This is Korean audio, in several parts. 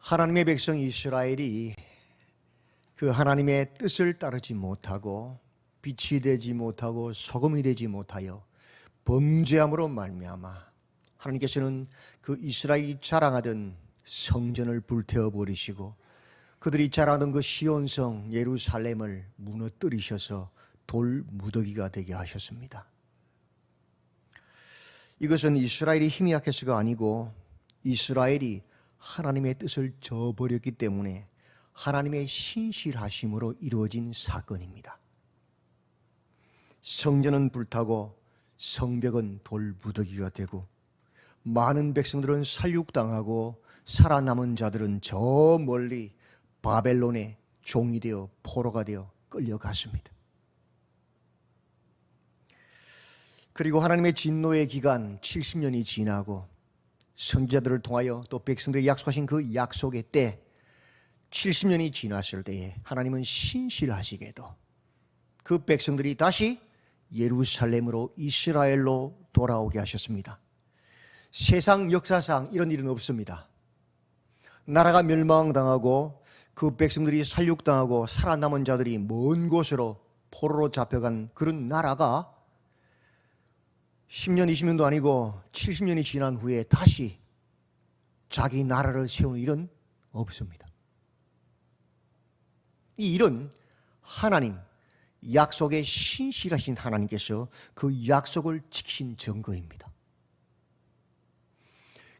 하나님의 백성 이스라엘이 그 하나님의 뜻을 따르지 못하고 빛이 되지 못하고 소금이 되지 못하여 범죄함으로 말미암아 하나님께서는 그 이스라엘이 자랑하던 성전을 불태워 버리시고 그들이 자랑하던 그 시온성 예루살렘을 무너뜨리셔서 돌 무더기가 되게 하셨습니다. 이것은 이스라엘이 힘이 약해서가 아니고 이스라엘이 하나님의 뜻을 저버렸기 때문에 하나님의 신실하심으로 이루어진 사건입니다. 성전은 불타고 성벽은 돌 무더기가 되고 많은 백성들은 살육당하고 살아남은 자들은 저 멀리 바벨론의 종이 되어 포로가 되어 끌려갔습니다. 그리고 하나님의 진노의 기간 70년이 지나고 선지자들을 통하여 또 백성들이 약속하신 그 약속의 때 70년이 지났을 때에 하나님은 신실하시게도 그 백성들이 다시 예루살렘으로 이스라엘로 돌아오게 하셨습니다. 세상 역사상 이런 일은 없습니다. 나라가 멸망당하고 그 백성들이 살육당하고 살아남은 자들이 먼 곳으로 포로로 잡혀간 그런 나라가 10년, 20년도 아니고 70년이 지난 후에 다시 자기 나라를 세우는 일은 없습니다. 이 일은 하나님, 약속에 신실하신 하나님께서 그 약속을 지키신 증거입니다.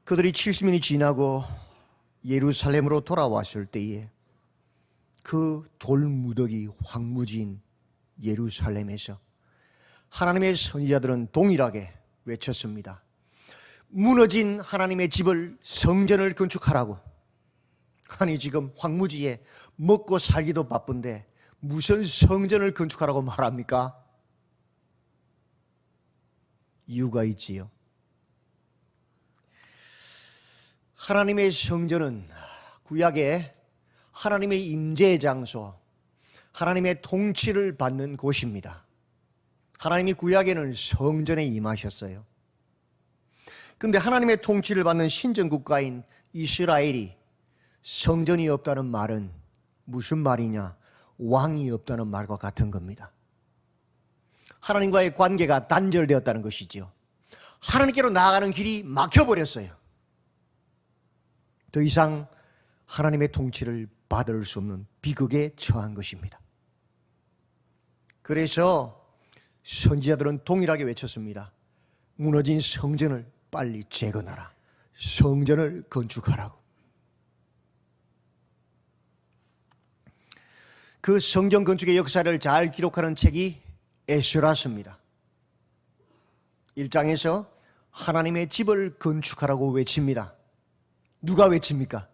그들이 70년이 지나고 예루살렘으로 돌아왔을 때에 그 돌무더기 황무지인 예루살렘에서 하나님의 선지자들은 동일하게 외쳤습니다. 무너진 하나님의 집을, 성전을 건축하라고. 아니 지금 황무지에 먹고 살기도 바쁜데 무슨 성전을 건축하라고 말합니까? 이유가 있지요. 하나님의 성전은 구약에 하나님의 임재의 장소, 하나님의 통치를 받는 곳입니다. 하나님이 구약에는 성전에 임하셨어요. 그런데 하나님의 통치를 받는 신정국가인 이스라엘이 성전이 없다는 말은 무슨 말이냐? 왕이 없다는 말과 같은 겁니다. 하나님과의 관계가 단절되었다는 것이지요. 하나님께로 나아가는 길이 막혀버렸어요. 더 이상 하나님의 통치를 받을 수 없는 비극에 처한 것입니다. 그래서 선지자들은 동일하게 외쳤습니다. 무너진 성전을 빨리 재건하라. 성전을 건축하라고. 그 성전 건축의 역사를 잘 기록하는 책이 에스라서입니다. 1장에서 하나님의 집을 건축하라고 외칩니다. 누가 외칩니까?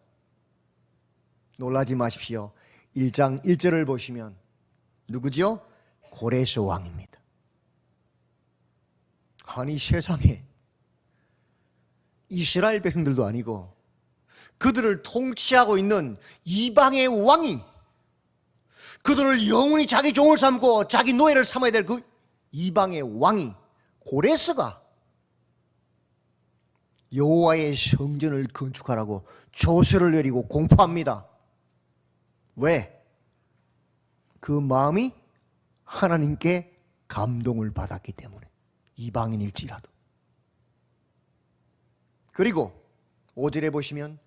놀라지 마십시오. 1장 1절을 보시면 누구죠? 고레스 왕입니다. 아니 세상에 이스라엘 백성들도 아니고 그들을 통치하고 있는 이방의 왕이 그들을 영원히 자기 종을 삼고 자기 노예를 삼아야 될 그 이방의 왕이 고레스가 여호와의 성전을 건축하라고 조서를 내리고 공포합니다. 왜? 그 마음이 하나님께 감동을 받았기 때문에. 이방인일지라도. 그리고 5절에 보시면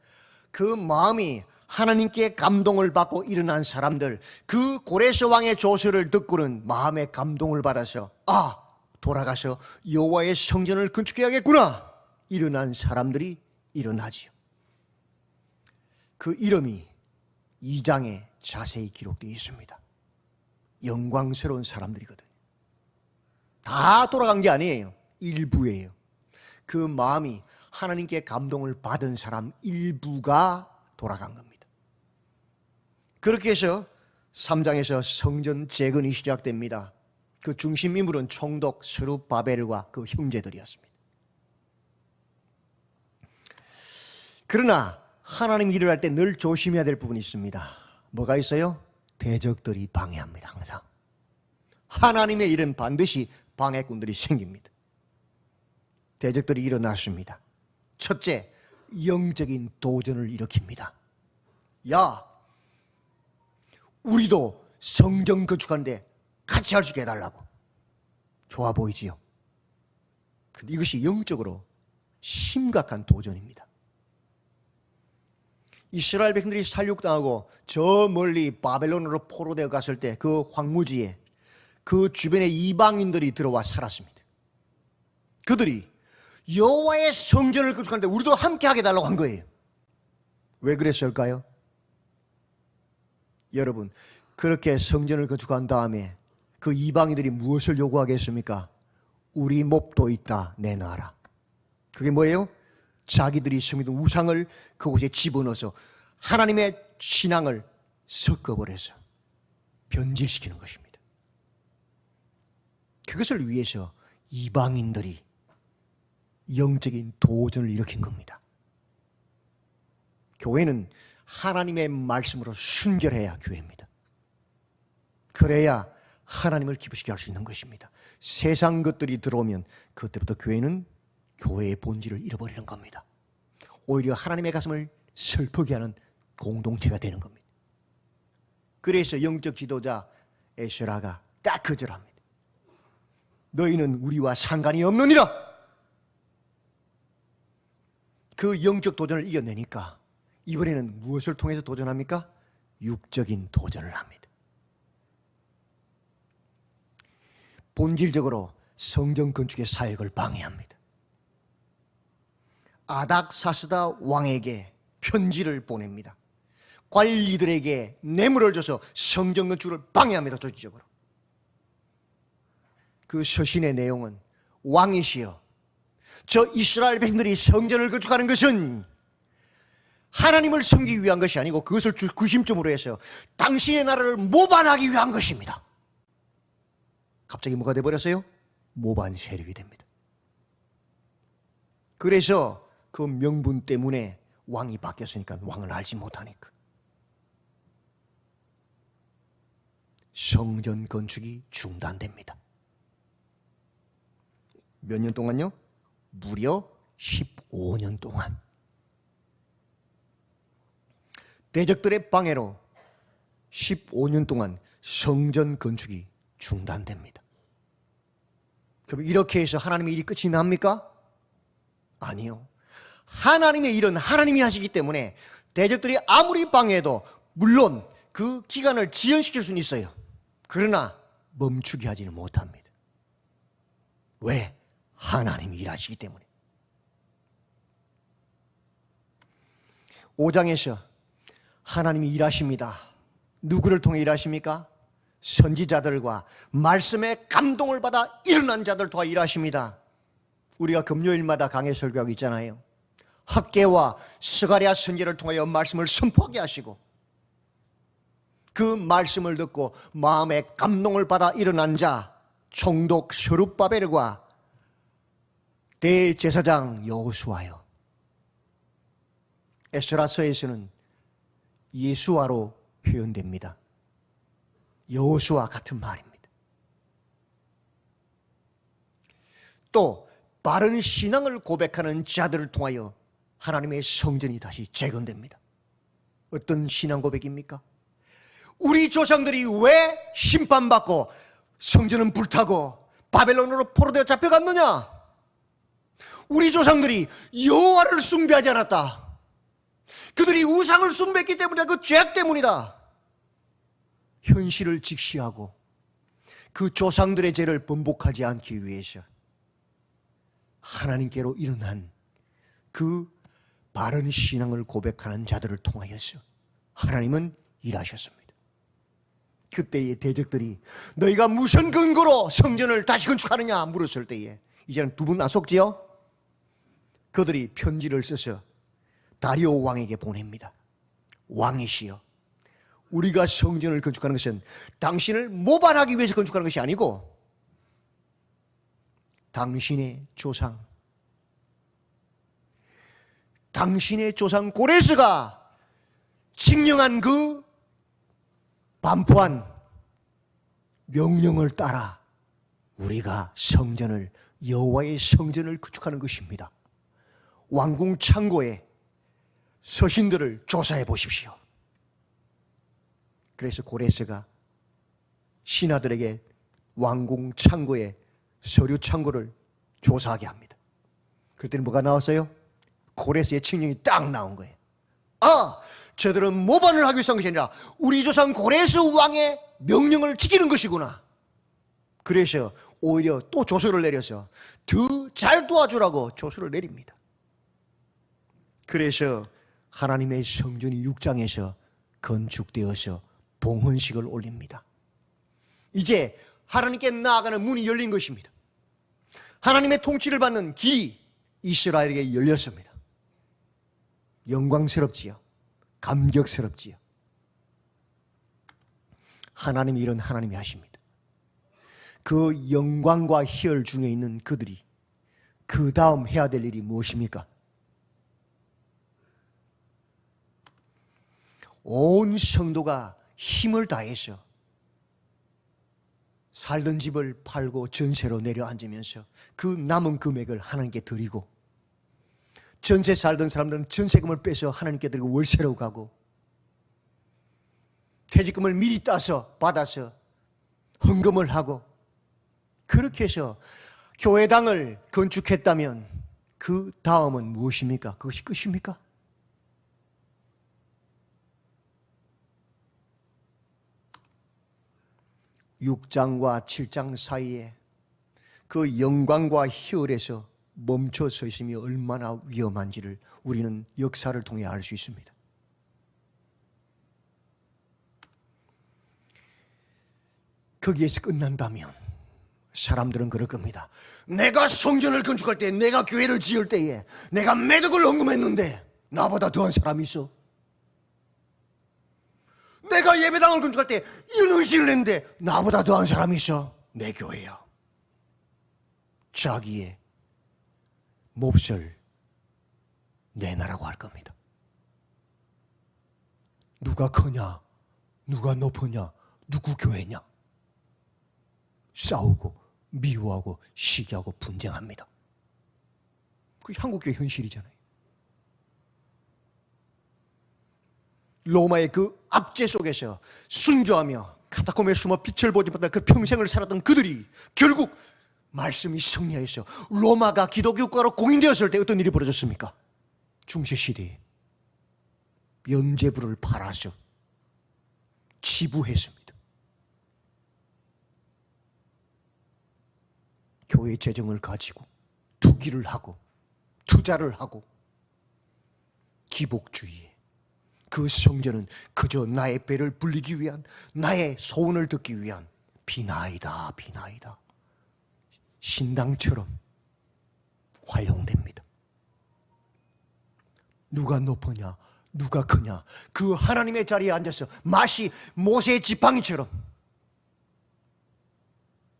그 마음이 하나님께 감동을 받고 일어난 사람들, 그 고레스 왕의 조서를 듣고는 마음의 감동을 받아서 돌아가서 여호와의 성전을 건축해야겠구나 일어난 사람들이 일어나지요. 그 이름이 2장에 자세히 기록되어 있습니다. 영광스러운 사람들이거든요. 다 돌아간 게 아니에요. 일부예요. 그 마음이 하나님께 감동을 받은 사람 일부가 돌아간 겁니다. 그렇게 해서 3장에서 성전 재건이 시작됩니다. 그 중심 인물은 총독 스룹바벨과 그 형제들이었습니다. 그러나 하나님 일을 할 때 늘 조심해야 될 부분이 있습니다. 뭐가 있어요? 대적들이 방해합니다. 항상 하나님의 일은 반드시 방해꾼들이 생깁니다. 대적들이 일어났습니다. 첫째, 영적인 도전을 일으킵니다. 야, 우리도 성전 건축하는데 같이 할 수 있게 해달라고. 좋아 보이지요? 근데 이것이 영적으로 심각한 도전입니다. 이스라엘 백성들이 살육당하고 저 멀리 바벨론으로 포로되어 갔을 때 그 황무지에 그 주변에 이방인들이 들어와 살았습니다. 그들이 여호와의 성전을 건축하는데 우리도 함께 하게 해달라고 한 거예요. 왜 그랬을까요? 여러분, 그렇게 성전을 건축한 다음에 그 이방인들이 무엇을 요구하겠습니까? 우리 몹도 있다 내놔라. 그게 뭐예요? 자기들이 섬기던 우상을 그곳에 집어넣어서 하나님의 신앙을 섞어버려서 변질시키는 것입니다. 그것을 위해서 이방인들이 영적인 도전을 일으킨 겁니다. 교회는 하나님의 말씀으로 순결해야 교회입니다. 그래야 하나님을 기쁘시게 할 수 있는 것입니다. 세상 것들이 들어오면 그때부터 교회는 교회의 본질을 잃어버리는 겁니다. 오히려 하나님의 가슴을 슬프게 하는 공동체가 되는 겁니다. 그래서 영적 지도자 에스라가 딱 거절합니다. 너희는 우리와 상관이 없느니라. 그 영적 도전을 이겨내니까 이번에는 무엇을 통해서 도전합니까? 육적인 도전을 합니다. 본질적으로 성전 건축의 사역을 방해합니다. 아닥사스다 왕에게 편지를 보냅니다. 관리들에게 뇌물을 줘서 성전 건축을 방해합니다. 조직적으로. 그 서신의 내용은 왕이시여, 저 이스라엘 백성들이 성전을 건축하는 것은 하나님을 섬기기 위한 것이 아니고 그것을 구심점으로 해서 당신의 나라를 모반하기 위한 것입니다. 갑자기 뭐가 돼버렸어요? 모반 세력이 됩니다. 그래서 그 명분 때문에 왕이 바뀌었으니까 왕을 알지 못하니까 성전 건축이 중단됩니다. 몇 년 동안요? 무려 15년 동안 대적들의 방해로 15년 동안 성전 건축이 중단됩니다. 그럼 이렇게 해서 하나님의 일이 끝이 납니까? 아니요. 하나님의 일은 하나님이 하시기 때문에 대적들이 아무리 방해해도 물론 그 기간을 지연시킬 수는 있어요. 그러나 멈추게 하지는 못합니다. 왜? 하나님이 일하시기 때문에. 5장에서 하나님이 일하십니다. 누구를 통해 일하십니까? 선지자들과 말씀에 감동을 받아 일어난 자들 도와 일하십니다. 우리가 금요일마다 강해 설교하고 있잖아요. 학계와 스가랴 선지를 통하여 말씀을 선포하게 하시고 그 말씀을 듣고 마음에 감동을 받아 일어난 자 총독 스룹바벨과 대제사장 여호수아요. 에스라서에서는 예수아로 표현됩니다. 여호수아 같은 말입니다. 또 바른 신앙을 고백하는 자들을 통하여 하나님의 성전이 다시 재건됩니다. 어떤 신앙 고백입니까? 우리 조상들이 왜 심판받고 성전은 불타고 바벨론으로 포로되어 잡혀갔느냐? 우리 조상들이 여호와를 숭배하지 않았다. 그들이 우상을 숭배했기 때문이다. 그 죄악 때문이다. 현실을 직시하고 그 조상들의 죄를 번복하지 않기 위해서 하나님께로 일어난 그 바른 신앙을 고백하는 자들을 통하여서 하나님은 일하셨습니다. 그때의 대적들이 너희가 무슨 근거로 성전을 다시 건축하느냐 물었을 때에 이제는 두 분 안 속지요? 그들이 편지를 써서 다리오 왕에게 보냅니다. 왕이시여, 우리가 성전을 건축하는 것은 당신을 모반하기 위해서 건축하는 것이 아니고 당신의 조상 고레스가 칙령한 그 반포한 명령을 따라 우리가 성전을 여호와의 성전을 건축하는 것입니다. 왕궁 창고에 서신들을 조사해 보십시오. 그래서 고레스가 신하들에게 왕궁 창고에 서류 창고를 조사하게 합니다. 그랬더니 뭐가 나왔어요? 고레스의 칙령이 딱 나온 거예요. 아, 저들은 모반을 하기 위해서 한 것이 아니라 우리 조상 고레스 왕의 명령을 지키는 것이구나. 그래서 오히려 또 조서를 내려서 더 잘 도와주라고 조서를 내립니다. 그래서 하나님의 성전이 6장에서 건축되어서 봉헌식을 올립니다. 이제 하나님께 나아가는 문이 열린 것입니다. 하나님의 통치를 받는 길이 이스라엘에게 열렸습니다. 영광스럽지요. 감격스럽지요. 하나님이 이런 하나님이 하십니다. 그 영광과 희열 중에 있는 그들이 그 다음 해야 될 일이 무엇입니까? 온 성도가 힘을 다해서 살던 집을 팔고 전세로 내려앉으면서 그 남은 금액을 하나님께 드리고, 전세 살던 사람들은 전세금을 빼서 하나님께 드리고 월세로 가고, 퇴직금을 미리 따서 받아서 헌금을 하고, 그렇게 해서 교회당을 건축했다면 그 다음은 무엇입니까? 그것이 끝입니까? (6장과 7장) 사이에 그 영광과 희열에서 멈춰 서 있음이 얼마나 위험한지를 우리는 역사를 통해 알 수 있습니다. 거기에서 끝난다면 사람들은 그럴 겁니다. 내가 성전을 건축할 때, 내가 교회를 지을 때에 내가 매덕을 헌금했는데 나보다 더한 사람이 있어? 내가 예배당을 건축할 때 이런 의식을 했는데 나보다 더한 사람이 있어? 내 교회야. 자기의 몹을 내놔라고 할 겁니다. 누가 크냐, 누가 높으냐, 누구 교회냐, 싸우고 미워하고 시기하고 분쟁합니다. 그게 한국교회 현실이잖아요. 로마의 그 압제 속에서 순교하며 카타콤에 숨어 빛을 보지 못한 그 평생을 살았던 그들이 결국 말씀이 승리하여서 로마가 기독교 국가로 공인되었을 때 어떤 일이 벌어졌습니까? 중세시대에 연제부를 팔아서 지부했습니다. 교회 재정을 가지고 투기를 하고 투자를 하고 기복주의에 그 성전은 그저 나의 배를 불리기 위한, 나의 소원을 듣기 위한 비나이다 비나이다 신당처럼 활용됩니다. 누가 높으냐 누가 크냐, 그 하나님의 자리에 앉아서 마치 모세의 지팡이처럼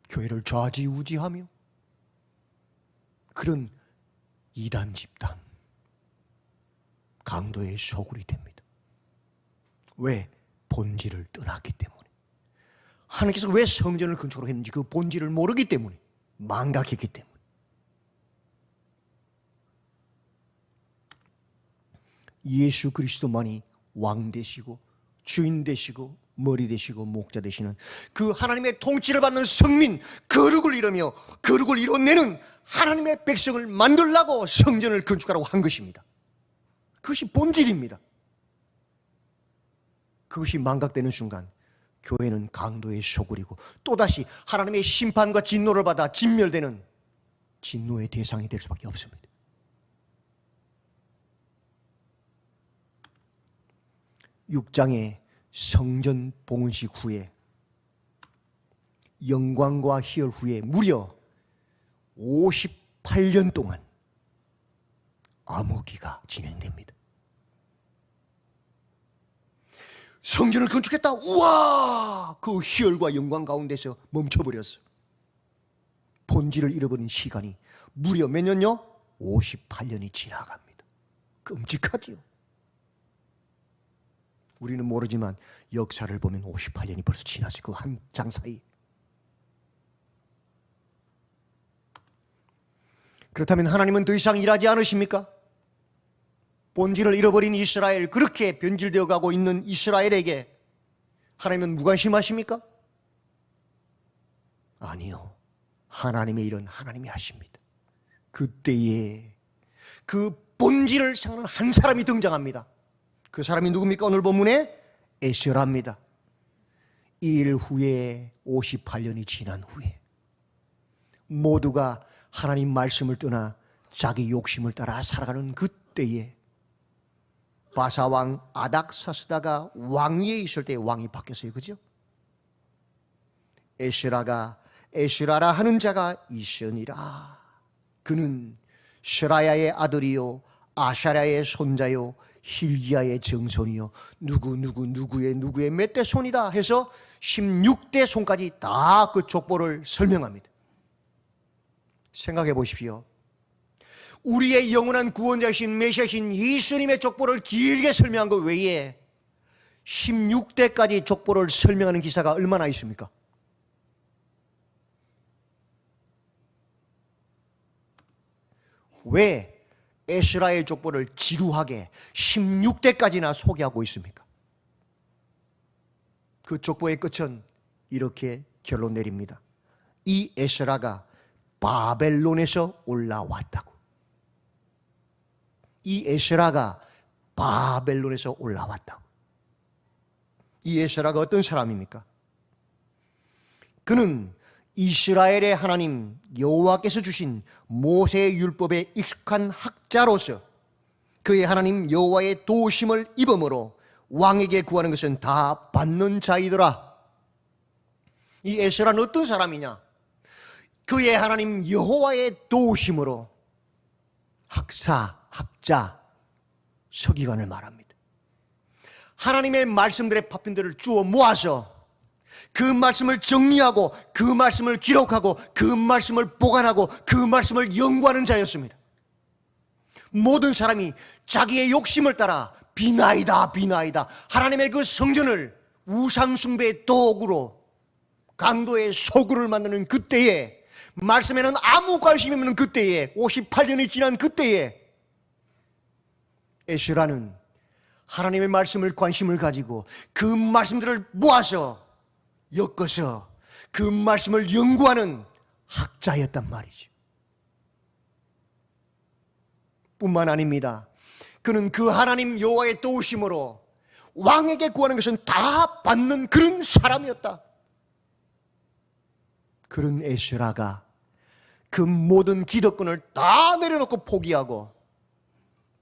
교회를 좌지우지하며 그런 이단 집단 강도의 소굴이 됩니다. 왜? 본질을 떠났기 때문에. 하나님께서 왜 성전을 건축으로 했는지 그 본질을 모르기 때문에, 망각했기 때문에. 예수 그리스도만이 왕 되시고 주인 되시고 머리 되시고 목자 되시는 그 하나님의 통치를 받는 성민, 거룩을 이루며 거룩을 이뤄내는 하나님의 백성을 만들려고 성전을 건축하라고 한 것입니다. 그것이 본질입니다. 그것이 망각되는 순간 교회는 강도의 소굴이고 또다시 하나님의 심판과 진노를 받아 진멸되는 진노의 대상이 될 수밖에 없습니다. (6장의) 성전 봉헌식 후에, 영광과 희열 후에 무려 58년 동안 암흑기가 진행됩니다. 성전을 건축했다. 우와! 그 희열과 영광 가운데서 멈춰버렸어. 본질을 잃어버린 시간이 무려 몇 년요? 58년이 지나갑니다. 끔찍하지요. 우리는 모르지만 역사를 보면 58년이 벌써 지났어요. 그 한 장 사이. 그렇다면 하나님은 더 이상 일하지 않으십니까? 본질을 잃어버린 이스라엘, 그렇게 변질되어 가고 있는 이스라엘에게 하나님은 무관심하십니까? 아니요. 하나님의 일은 하나님이 하십니다. 그때에 그 본질을 상하는 한 사람이 등장합니다. 그 사람이 누굽니까? 오늘 본문에 에스라입니다. 이 일 후에 58년이 지난 후에 모두가 하나님 말씀을 떠나 자기 욕심을 따라 살아가는 그때에 바사왕 아닥사스다가 왕위에 있을 때 왕이 바뀌었어요. 그죠? 에스라가 에스라라 하는 자가 있으니라. 그는 스라야의 아들이요 아샤랴의 손자요 힐기야의 정손이요 누구의 몇 대 손이다 해서 16대 손까지 다 그 족보를 설명합니다. 생각해 보십시오. 우리의 영원한 구원자이신 메시아신 예수님의 족보를 길게 설명한 것 외에 16대까지 족보를 설명하는 기사가 얼마나 있습니까? 왜 에스라의 족보를 지루하게 16대까지나 소개하고 있습니까? 그 족보의 끝은 이렇게 결론 내립니다. 이 에스라가 바벨론에서 올라왔다고. 이 에스라가 바벨론에서 올라왔다고. 이 에스라가 어떤 사람입니까? 그는 이스라엘의 하나님 여호와께서 주신 모세의 율법에 익숙한 학자로서 그의 하나님 여호와의 도우심을 입음으로 왕에게 구하는 것은 다 받는 자이더라. 이 에스라는 어떤 사람이냐? 그의 하나님 여호와의 도우심으로 학사, 학자, 서기관을 말합니다. 하나님의 말씀들의 파편들을 주워 모아서 그 말씀을 정리하고 그 말씀을 기록하고 그 말씀을 보관하고 그 말씀을 연구하는 자였습니다. 모든 사람이 자기의 욕심을 따라 비나이다 하나님의 그 성전을 우상숭배의 도구로 강도의 소굴을 만드는 그때에, 말씀에는 아무 관심이 없는 그때에, 58년이 지난 그때에 에스라는 하나님의 말씀을 관심을 가지고 그 말씀들을 모아서 엮어서 그 말씀을 연구하는 학자였단 말이죠. 뿐만 아닙니다. 그는 그 하나님 여호와의 도우심으로 왕에게 구하는 것은 다 받는 그런 사람이었다. 그런 에스라가 그 모든 기득권을 다 내려놓고 포기하고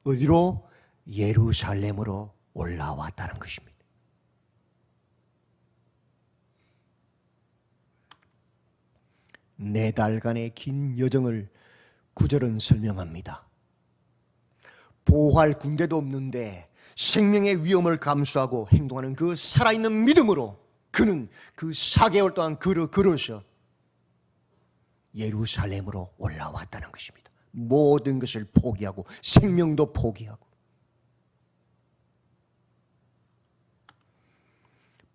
어디로? 예루살렘으로 올라왔다는 것입니다. 네 달간의 긴 여정을 구절은 설명합니다. 보호할 군대도 없는데 생명의 위험을 감수하고 행동하는 그 살아있는 믿음으로 그는 그 4개월 동안 걸어서 예루살렘으로 올라왔다는 것입니다. 모든 것을 포기하고 생명도 포기하고.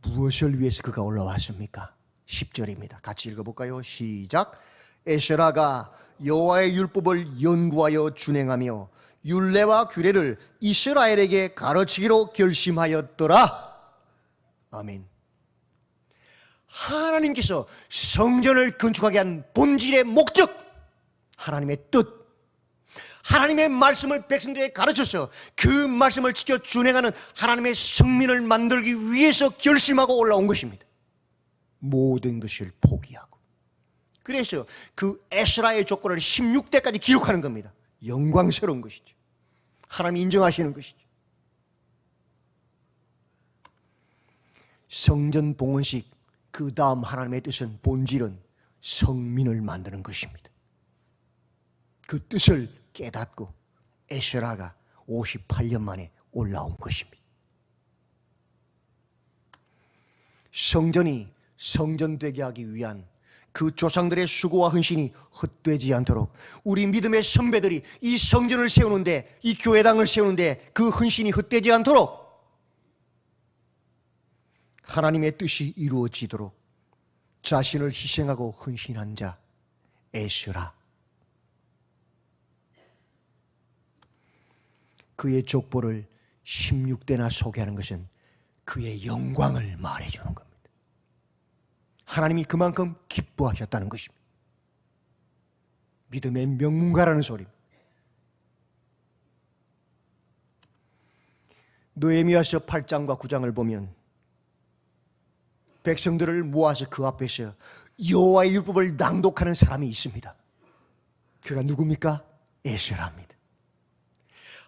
무엇을 위해서 그가 올라왔습니까? 10절입니다. 같이 읽어볼까요? 시작. 에스라가 여호와의 율법을 연구하여 준행하며 율례와 규례를 이스라엘에게 가르치기로 결심하였더라. 아멘. 하나님께서 성전을 건축하게 한 본질의 목적, 하나님의 뜻, 하나님의 말씀을 백성들에게 가르쳐서 그 말씀을 지켜 준행하는 하나님의 성민을 만들기 위해서 결심하고 올라온 것입니다. 모든 것을 포기하고. 그래서 그 에스라의 조건을 16대까지 기록하는 겁니다. 영광스러운 것이죠. 하나님이 인정하시는 것이죠. 성전 봉헌식, 그 다음 하나님의 뜻은, 본질은 성민을 만드는 것입니다. 그 뜻을 깨닫고 에스라가 58년 만에 올라온 것입니다. 성전이 성전되게 하기 위한 그 조상들의 수고와 헌신이 헛되지 않도록 우리 믿음의 선배들이 이 성전을 세우는데, 이 교회당을 세우는데 그 헌신이 헛되지 않도록 하나님의 뜻이 이루어지도록 자신을 희생하고 헌신한 자 에스라. 그의 족보를 16대나 소개하는 것은 그의 영광을 말해주는 겁니다. 하나님이 그만큼 기뻐하셨다는 것입니다. 믿음의 명문가라는 소리입니다. 느헤미야서 8장과 9장을 보면 백성들을 모아서 그 앞에서 여호와의 율법을 낭독하는 사람이 있습니다. 그가 누굽니까? 에스라입니다.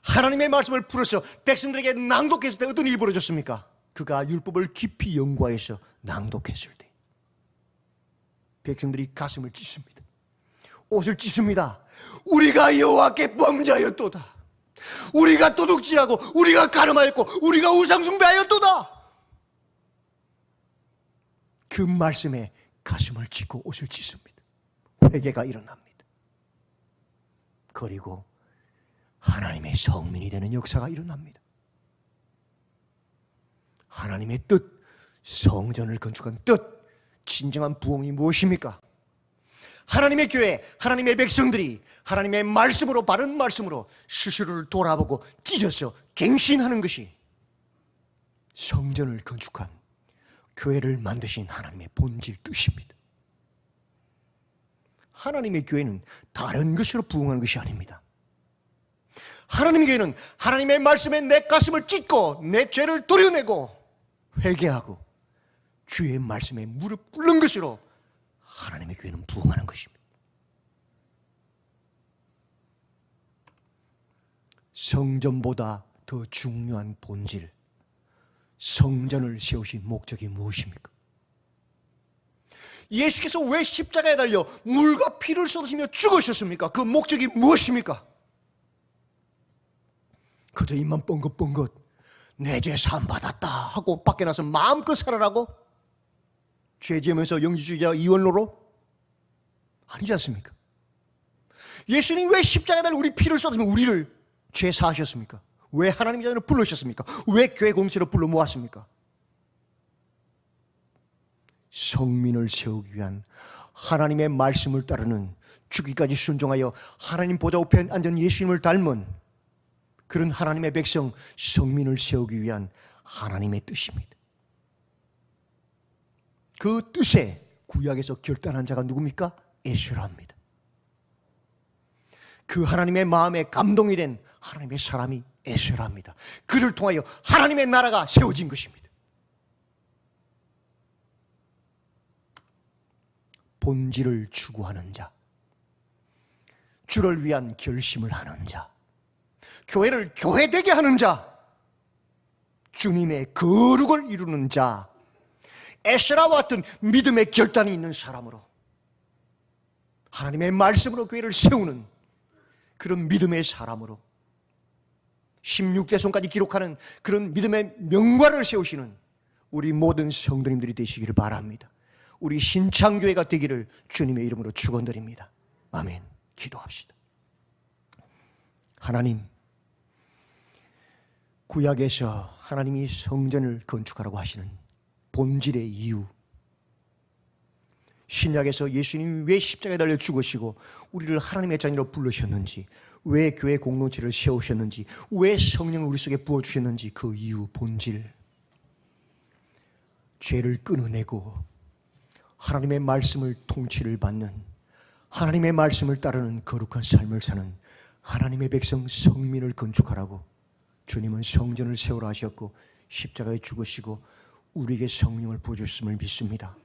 하나님의 말씀을 풀어서 백성들에게 낭독했을 때 어떤 일이 벌어졌습니까? 그가 율법을 깊이 연구해서 낭독했을 때 백성들이 가슴을 찢습니다. 옷을 찢습니다. 우리가 여호와께 범죄하였도다. 우리가 도둑질하고 우리가 가늠하였고 우리가 우상 숭배하였도다. 그 말씀에 가슴을 찢고 옷을 찢습니다. 회개가 일어납니다. 그리고 하나님의 성민이 되는 역사가 일어납니다. 하나님의 뜻, 성전을 건축한 뜻, 진정한 부흥이 무엇입니까? 하나님의 교회, 하나님의 백성들이 하나님의 말씀으로, 바른 말씀으로 스스로를 돌아보고 찢어서 갱신하는 것이 성전을 건축한 교회를 만드신 하나님의 본질 뜻입니다. 하나님의 교회는 다른 것으로 부흥하는 것이 아닙니다. 하나님의 교회는 하나님의 말씀에 내 가슴을 찢고 내 죄를 도려내고 회개하고 주의 말씀에 무릎 꿇는 것으로 하나님의 교회는 부흥하는 것입니다. 성전보다 더 중요한 본질, 성전을 세우신 목적이 무엇입니까? 예수께서 왜 십자가에 달려 물과 피를 쏟으시며 죽으셨습니까? 그 목적이 무엇입니까? 그저 입만 뻥긋뻥긋 내 죄 사함 받았다 하고 밖에 나서 마음껏 살아라고? 죄 지으면서 영지주의자 이원로로? 아니지 않습니까? 예수님 왜 십자가에 달려 우리 피를 쏟으시며 우리를 죄 사하셨습니까? 왜 하나님의 자녀를 불러주셨습니까? 왜 교회 공동체로 불러 모았습니까? 성민을 세우기 위한 하나님의 말씀을 따르는 죽기까지 순종하여 하나님 보좌 우편에 앉은 예수님을 닮은 그런 하나님의 백성 성민을 세우기 위한 하나님의 뜻입니다. 그 뜻에 구약에서 결단한 자가 누굽니까? 에스라입니다. 그 하나님의 마음에 감동이 된 하나님의 사람이 에스라입니다. 그를 통하여 하나님의 나라가 세워진 것입니다. 본질을 추구하는 자, 주를 위한 결심을 하는 자, 교회를 교회되게 하는 자, 주님의 거룩을 이루는 자, 에스라와 같은 믿음의 결단이 있는 사람으로 하나님의 말씀으로 교회를 세우는 그런 믿음의 사람으로 16대손까지 기록하는 그런 믿음의 명과를 세우시는 우리 모든 성도님들이 되시기를 바랍니다. 우리 신창교회가 되기를 주님의 이름으로 축원드립니다. 아멘. 기도합시다. 하나님, 구약에서 하나님이 성전을 건축하라고 하시는 본질의 이유, 신약에서 예수님이 왜 십자가에 달려 죽으시고 우리를 하나님의 자녀로 부르셨는지, 왜 교회 공동체를 세우셨는지, 왜 성령을 우리 속에 부어주셨는지 그 이유, 본질, 죄를 끊어내고 하나님의 말씀을 통치를 받는, 하나님의 말씀을 따르는 거룩한 삶을 사는 하나님의 백성 성민을 건축하라고 주님은 성전을 세우라 하셨고 십자가에 죽으시고 우리에게 성령을 부어주셨음을 믿습니다.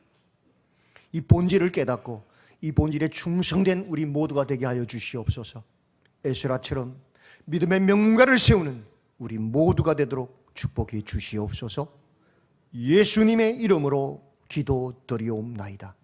이 본질을 깨닫고 이 본질에 충성된 우리 모두가 되게 하여 주시옵소서. 에스라처럼 믿음의 명문가를 세우는 우리 모두가 되도록 축복해 주시옵소서. 예수님의 이름으로 기도드리옵나이다.